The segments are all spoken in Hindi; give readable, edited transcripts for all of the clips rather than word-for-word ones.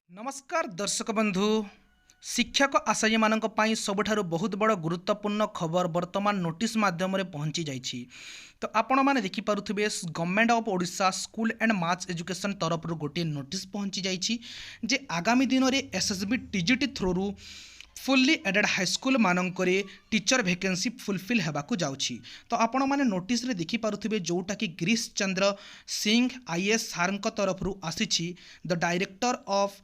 नमस्कार दर्शक बंधु शिक्षक आशायी मानक पई सबठारु बहुत बड़ गुरुत्वपूर्ण खबर वर्तमान नोटिस माध्यम पहुंची जाइछि। तो आपण मैंने देखिपे government of Odisha school and mass education तरफ गोटे नोटिस पहुंची जाइछि जे आगामी दिन में SSB TGT through fully aided high school मानक टीचर वैकेंसी फुलफिल होगाकू जाउछि। तो आपण मैंने नोटिस रे देखि पारुथिबे जोटा कि गिरीश चंद्र सिंह आईएएस सार तरफ आसी the director of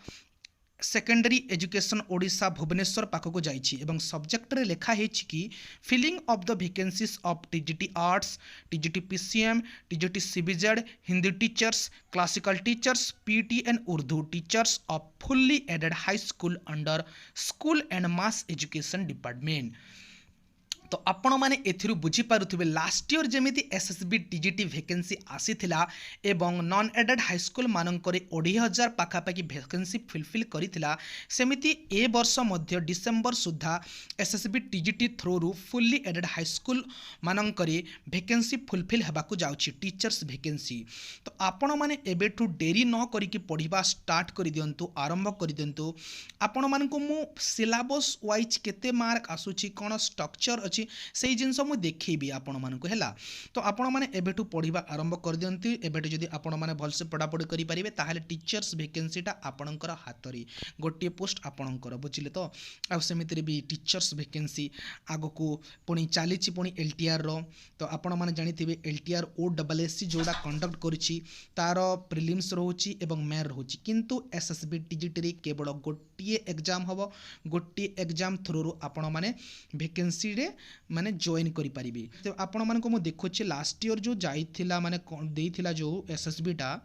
secondary education Odisha Bhubaneswar पाखक जाइछि एवं सब्जेक्ट रे लेखा हेछि कि filling of the vacancies of TGT arts TGT PCM TGT CBZ Hindi teachers classical teachers PT and Urdu teachers of fully aided high school under school and mass education department. तो आपण मैंने एथिरु बुझी पारुथिबे लास्ट ईयर जेमिति एसएसबी टीजीटी वैकेंसी आसीथिला एवं नॉन एडेड हाई स्कूल मानकरे 20,000 पाखापाखि वैकेंसी फुलफिल करिथिला सेमिति ए वर्ष मध्य डिसेंबर सुधा SSB TGT through fully aided high school मानकरे वैकेंसी फुलफिल हेबाकू जाउछि टीचर्स वैकेंसी। तो आपण मैंने एबेठु डेरी न करिकि पढ़िबा स्टार्ट करि दियंतु आरंभ करि दियंतु। आपण मानकु मु सिलेबस वाइज केते मार्क आसुछि कोन स्ट्रक्चर अछि से जिनस मुझे देखी आपण मानक है। तो आपण मैंने एबेठु पढ़ा आरंभ कर दियंती एबेठु जदि आपण मैंने भलसे पढ़ापढ़ी करेंगे ताहले टीचर्स वैकेंसीटा आपणकर हाथ में गोटे पोस्ट आपणकर बुझिले। तो आमती भी टीचर्स वैकेंसी आग को पुणी चली पुणी एलटीआर रो। तो आपण मैंने जानी एलटीआर OSSC जोड़ा कंडक्ट करी तार प्रिलिम्स रोची एवं मेयर रोची किंतु एसएसबी टीजीटी केवल गोटे एग्जाम हम गोटे एग्जाम थ्रू आपण मैंने वैकेंसी माने जॉइन करि परिबे। तो आपण मानको मु देखुछि लास्ट ईयर जो जाइथिला माने देइथिला जो एसएसबी टा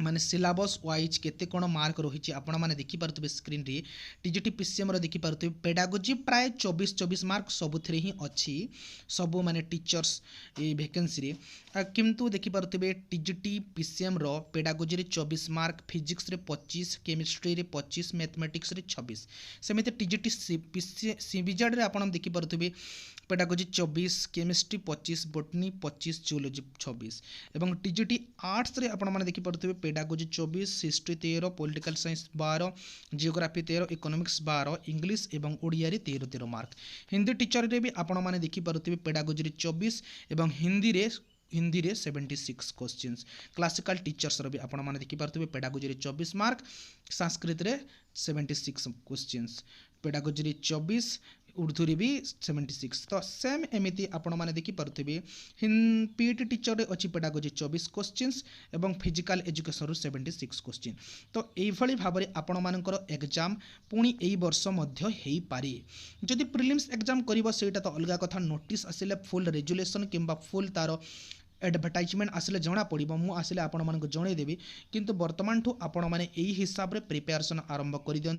माने सिलेबस वाइज केते कोन मार्क रही आपण माने देखि पारुथिबे स्क्रीन रे टीजीटी पीसीएम रो देखि पारुथिबे पेडागोजी प्राय 24 मार्क सबुथिरे ही अछि सबु माने टीचर्स ए वैकेंसी रे किंतु देखि पारुथिबे टीजीटी पीसीएम रो पेडागोजी रे 24 मार्क फिजिक्स रे 25 केमिस्ट्री रे 25 मैथमेटिक्स रे 26 सेमिते टीजीटी सीबीजेड रे आपण देखि पारुथिबे पेडागोजी 24 केमिस्ट्री 25 बोटनी 25 जियोलॉजी 26 एवं टीजीटी आर्ट्स रे आपण माने देखि पारुथिबे pedagogy 24 history 13 political science 12 geography 13 economics 12 English एवं ओडिया रे 13 मार्क। हिंदी टीचर रे भी आपण माने देखि पारुथिबे पेडागोजी रे 24 एवं हिंदी रे 76 क्वेश्चंस। क्लासिकल टीचर्स रो भी आपण माने देखि पारुथिबे पेडागोजी रे 24 मार्क संस्कृत रे 76 क्वेश्चंस पेडागोजी रे 24 उर्दू रे भी 76। तो सेम एमिति आपण माने देखि पारुथिबे पीटी टीचर रे अछि पेडागोजी 24 क्वेश्चंस एवं फिजिकल एजुकेशन रो 76 क्वेश्चन। तो एई भली भाबरे आपण मानकर एग्जाम पुणी एई वर्ष मध्य हेई पारे जदि प्रिलिम्स एग्जाम करिवो सेटा तो अलगा कथा नोटिस आसिले फुल रेजुलेशन किंबा फुल तार एडवर्टाइजमेंट आसिले जना पड़िबो मु आसिले आपण मानक जणे देबी किंतु वर्तमान ठू आपण माने एई हिसाब रे प्रिपरेशन आरंभ करि दियन।